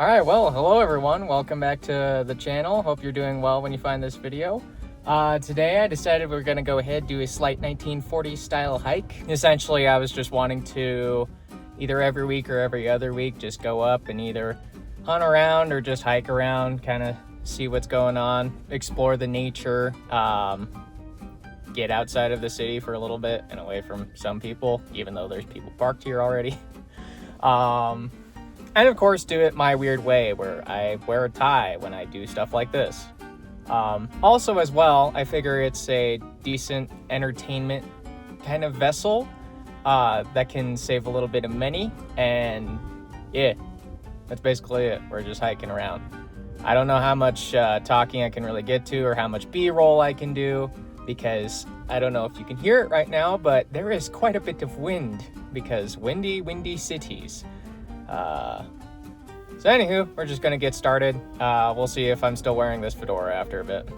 All right, well, hello everyone. Welcome back to the channel. Hope you're doing well when you find this video. Today I decided we're gonna go ahead and do a slight 1940s style hike. Essentially, I was just wanting to either every week or every other week just go up and either hunt around or just hike around, kind of see what's going on, explore the nature, get outside of the city for a little bit and away from some people, even though there's people parked here already. And of course do it my weird way where I wear a tie when I do stuff like this. Also as well, I figure it's a decent entertainment kind of vessel that can save a little bit of money, and yeah, that's basically it. We're just hiking around. I don't know how much talking I can really get to or how much B-roll I can do, because I don't know if you can hear it right now, but there is quite a bit of wind because windy cities. So anywho, we're just gonna get started. We'll see if I'm still wearing this fedora after a bit.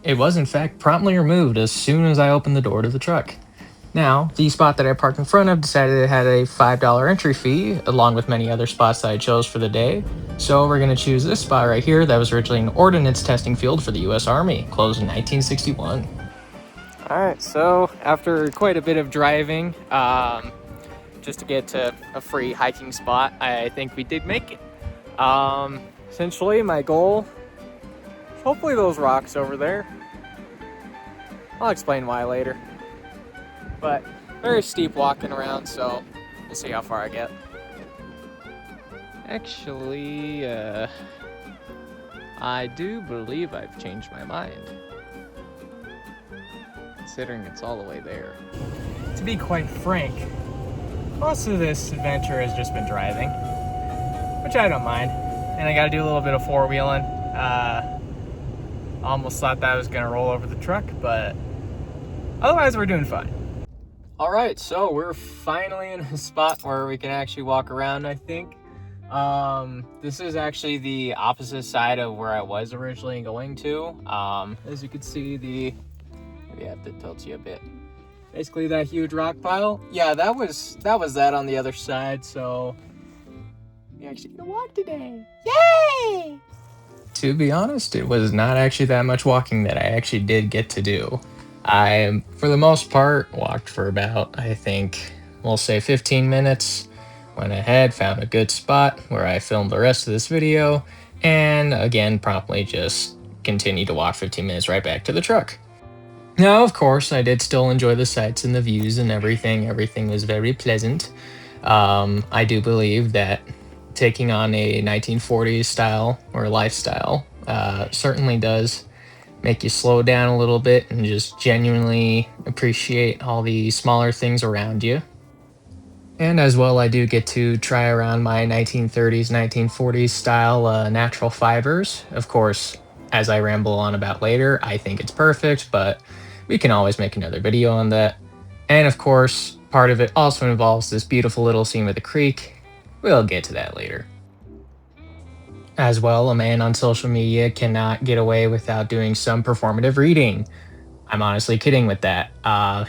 It was in fact promptly removed as soon as I opened the door to the truck. Now, the spot that I parked in front of decided it had a $5 entry fee, along with many other spots that I chose for the day. So we're gonna choose this spot right here that was originally an ordnance testing field for the US Army, closed in 1961. All right, so after quite a bit of driving, just to get to a free hiking spot, I think we did make it. Essentially my goal, hopefully those rocks over there. I'll explain why later. But very steep walking around, so we'll see how far I get. Actually, I do believe I've changed my mind, considering it's all the way there. To be quite frank, most of this adventure has just been driving, which I don't mind. And I gotta do a little bit of four-wheeling. Almost thought that I was gonna roll over the truck, but otherwise we're doing fine. All right, so we're finally in a spot where we can actually walk around, I think. This is actually the opposite side of where I was originally going to. As you can see, maybe I have to tilt you a bit. Basically that huge rock pile. Yeah, that was that on the other side, so we actually gonna walk today. Yay! To be honest, it was not actually that much walking that I actually did get to do. I, for the most part, walked for about, I think, we'll say 15 minutes. Went ahead, found a good spot where I filmed the rest of this video, and again, promptly just continued to walk 15 minutes right back to the truck. Now, of course, I did still enjoy the sights and the views and everything. Everything was very pleasant. I do believe that taking on a 1940s style or lifestyle certainly does make you slow down a little bit and just genuinely appreciate all the smaller things around you. And as well, I do get to try around my 1930s, 1940s style natural fibers. Of course, as I ramble on about later, I think it's perfect, but we can always make another video on that. And of course, part of it also involves this beautiful little scene with the creek. We'll get to that later. As well, a man on social media cannot get away without doing some performative reading. I'm honestly kidding with that.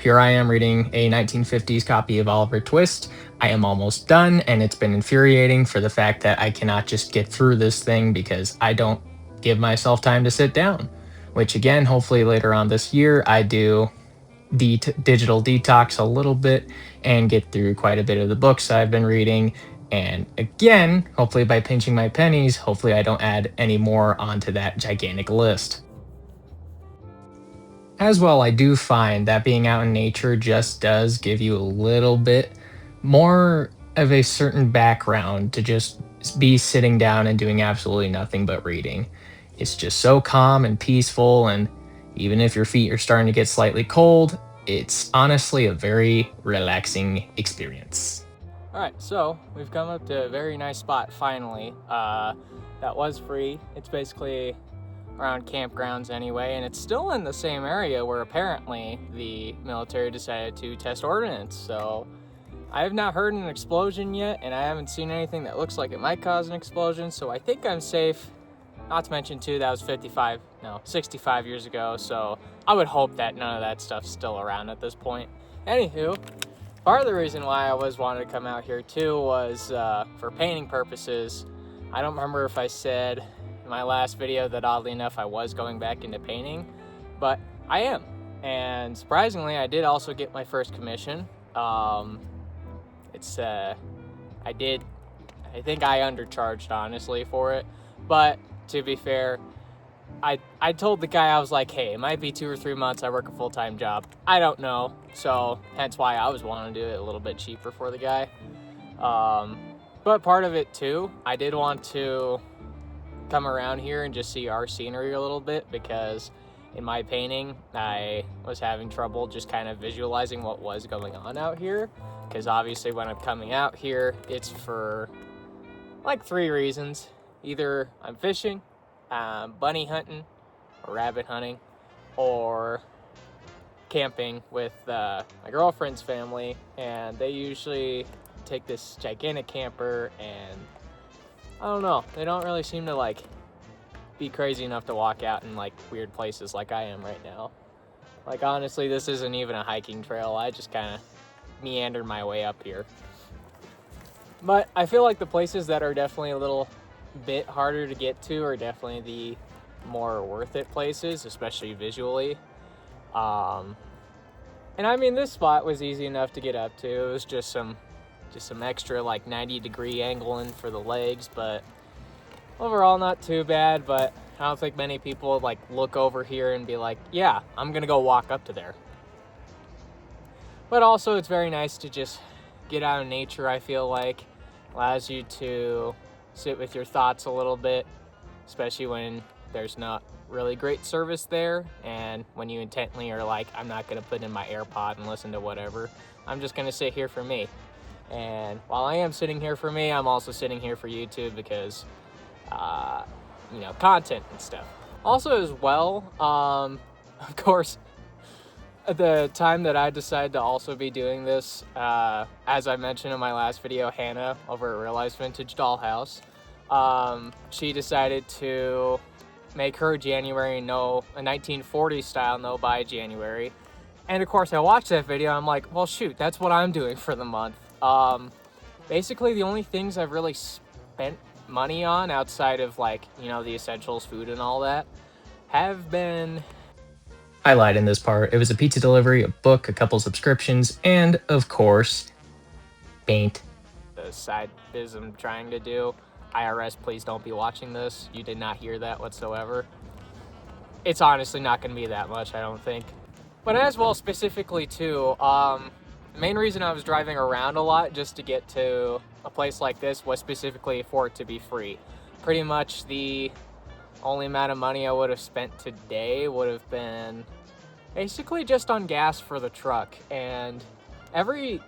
Here I am reading a 1950s copy of Oliver Twist. I am almost done, and it's been infuriating for the fact that I cannot just get through this thing because I don't give myself time to sit down. Which again, hopefully later on this year, I do digital detox a little bit and get through quite a bit of the books I've been reading. And again, hopefully by pinching my pennies, hopefully I don't add any more onto that gigantic list. As well, I do find that being out in nature just does give you a little bit more of a certain background to just be sitting down and doing absolutely nothing but reading. It's just so calm and peaceful, and even if your feet are starting to get slightly cold, it's honestly a very relaxing experience. All right, so we've come up to a very nice spot finally. That was free. It's basically around campgrounds anyway, and it's still in the same area where apparently the military decided to test ordnance. So I have not heard an explosion yet, and I haven't seen anything that looks like it might cause an explosion, so I think I'm safe. Not to mention too, that was 65 years ago, so I would hope that none of that stuff's still around at this point. Anywho, part of the reason why I always wanted to come out here too was for painting purposes. I don't remember if I said in my last video that oddly enough I was going back into painting, but I am. And surprisingly, I did also get my first commission. I think I undercharged honestly for it, but to be fair, I told the guy, I was like, hey, it might be 2 or 3 months. I work a full-time job. I don't know. So hence why I was wanting to do it a little bit cheaper for the guy. But part of it too, I did want to come around here and just see our scenery a little bit, because in my painting, I was having trouble just kind of visualizing what was going on out here. Because obviously when I'm coming out here, it's for like 3 reasons. Either I'm fishing, bunny hunting, or rabbit hunting, or camping with my girlfriend's family, and they usually take this gigantic camper, and I don't know, they don't really seem to like be crazy enough to walk out in like weird places like I am right now. Like honestly, this isn't even a hiking trail. I just kind of meandered my way up here. But I feel like the places that are definitely a little bit harder to get to are definitely the more worth it places, especially visually. And I mean, this spot was easy enough to get up to. It was just some extra like 90-degree angling for the legs, but overall not too bad. But I don't think many people like look over here and be like, yeah, I'm gonna go walk up to there. But also it's very nice to just get out in nature. I feel like allows you to sit with your thoughts a little bit, especially when there's not really great service there, and when you intently are like, I'm not going to put in my AirPod and listen to whatever, I'm just going to sit here for me. And while I am sitting here for me, I'm also sitting here for YouTube because content and stuff. Also as well, of course, at the time that I decided to also be doing this, as I mentioned in my last video, Hannah over at Realized Vintage Dollhouse, she decided to make her January a 1940s style no buy January. And of course I watched that video, I'm like, well shoot, that's what I'm doing for the month. Basically the only things I've really spent money on outside of like, the essentials, food and all that, have been... I lied in this part. It was a pizza delivery, a book, a couple subscriptions, and of course, paint. The side biz I'm trying to do. IRS, please don't be watching this. You did not hear that whatsoever. It's honestly not going to be that much, I don't think. But as well, specifically too, the main reason I was driving around a lot just to get to a place like this was specifically for it to be free. Pretty much the only amount of money I would have spent today would have been basically just on gas for the truck. And every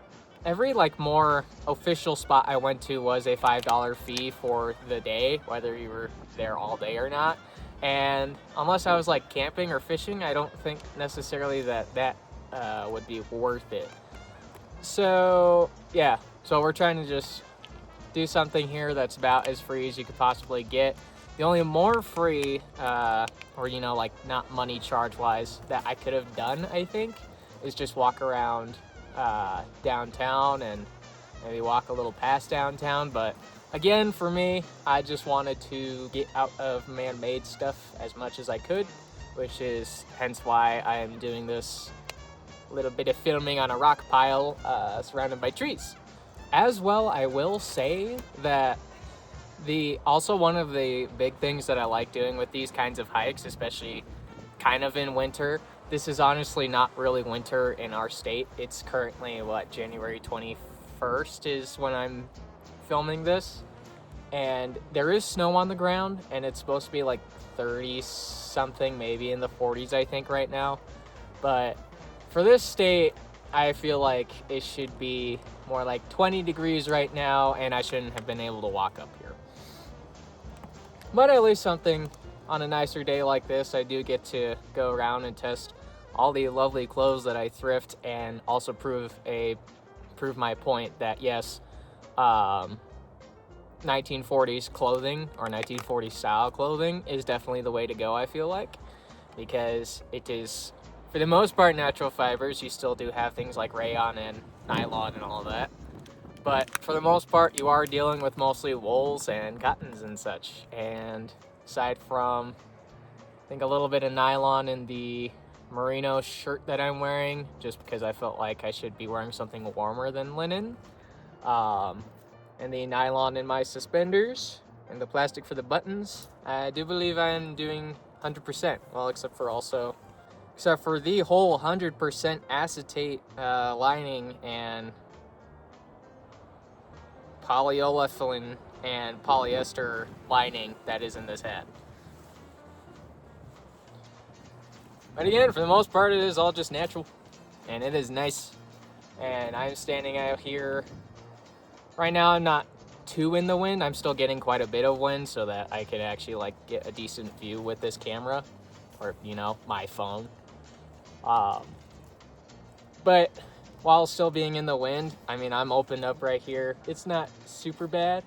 like more official spot I went to was a $5 fee for the day, whether you were there all day or not. And unless I was like camping or fishing, I don't think necessarily that would be worth it. So yeah, so we're trying to just do something here that's about as free as you could possibly get. The only more free, or like not money charge wise, that I could have done, I think, is just walk around downtown and maybe walk a little past downtown. But again, for me, I just wanted to get out of man-made stuff as much as I could, which is hence why I am doing this little bit of filming on a rock pile surrounded by trees. As well, I will say that also one of the big things that I like doing with these kinds of hikes, especially kind of in winter, this is honestly not really winter in our state. It's currently, January 21st is when I'm filming this. And there is snow on the ground, and it's supposed to be like 30-something, maybe in the 40s, I think, right now. But for this state, I feel like it should be more like 20 degrees right now, and I shouldn't have been able to walk up here. But at least something on a nicer day like this, I do get to go around and test all the lovely clothes that I thrift, and also prove my point that yes, 1940s clothing or 1940s style clothing is definitely the way to go, I feel like, because it is for the most part natural fibers. You still do have things like rayon and nylon and all that, But for the most part, you are dealing with mostly wools and cottons and such. And aside from, I think, a little bit of nylon in the merino shirt that I'm wearing, just because I felt like I should be wearing something warmer than linen. And the nylon in my suspenders and the plastic for the buttons, I do believe I'm doing 100%. Well, except for the whole 100% acetate lining and polyolefin and polyester lining that is in this hat. But again, for the most part, it is all just natural, and it is nice. And I'm standing out here right now. I'm not too in the wind. I'm still getting quite a bit of wind, so that I can actually like get a decent view with this camera, or my phone. But while still being in the wind, I mean, I'm opened up right here. It's not super bad.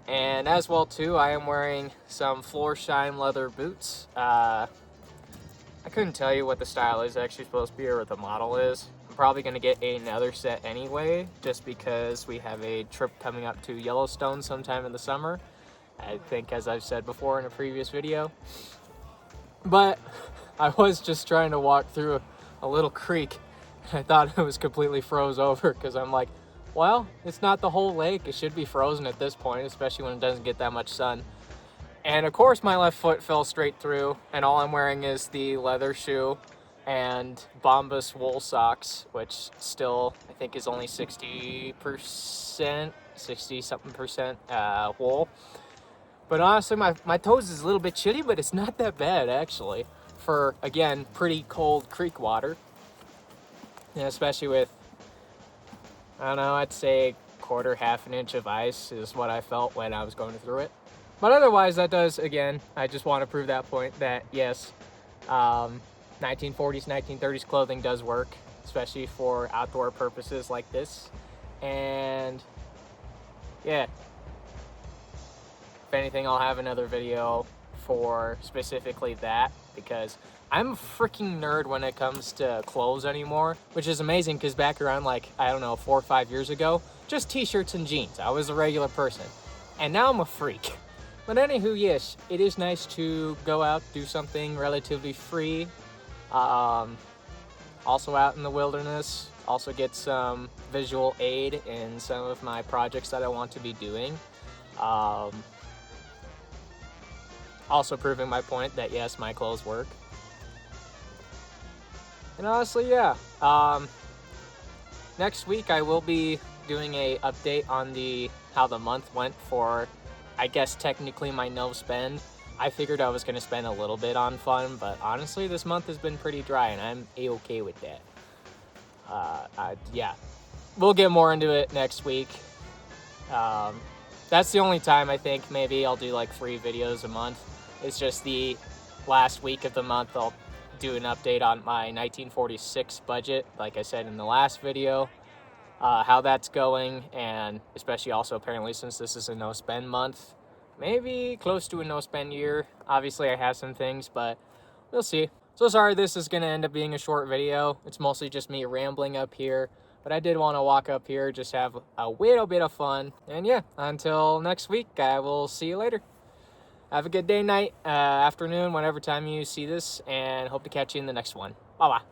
And as well too, I am wearing some floor shine leather boots. I couldn't tell you what the style is actually supposed to be or what the model is. I'm probably going to get another set anyway, just because we have a trip coming up to Yellowstone sometime in the summer. I think, as I've said before in a previous video. But I was just trying to walk through a little creek. I thought it was completely froze over, because I'm like, well, it's not the whole lake. It should be frozen at this point, especially when it doesn't get that much sun. And of course my left foot fell straight through, and all I'm wearing is the leather shoe and Bombas wool socks, which still I think is only 60%, 60 something percent wool. But honestly, my toes is a little bit chilly, but it's not that bad actually for, again, pretty cold creek water. And especially with, I don't know, I'd say quarter, half an inch of ice is what I felt when I was going through it. But otherwise, that does, again, I just want to prove that point that, yes, 1940s, 1930s clothing does work, especially for outdoor purposes like this. And, yeah. If anything, I'll have another video for specifically that, because I'm a freaking nerd when it comes to clothes anymore, which is amazing, because back around, like, I don't know, 4 or 5 years ago, just t-shirts and jeans. I was a regular person. And now I'm a freak. But anywho, yes, it is nice to go out, do something relatively free. Also out in the wilderness. Also get some visual aid in some of my projects that I want to be doing. Also proving my point that, yes, my clothes work. And honestly, yeah. Next week I will be doing a update on how the month went for, I guess, technically my no spend. I figured I was going to spend a little bit on fun, but honestly, this month has been pretty dry, and I'm a-okay with that. Yeah. We'll get more into it next week. That's the only time I think maybe I'll do like 3 videos a month. It's just the last week of the month I'll do an update on my 1946 budget, like I said in the last video. How that's going, and especially also apparently since this is a no spend month, maybe close to a no spend year. Obviously I have some things, but we'll see. So sorry this is going to end up being a short video. It's mostly just me rambling up here, but I did want to walk up here, just have a little bit of fun. And yeah, until next week, I will see you later. Have a good day, night, afternoon, whatever time you see this, and hope to catch you in the next one. Bye-bye.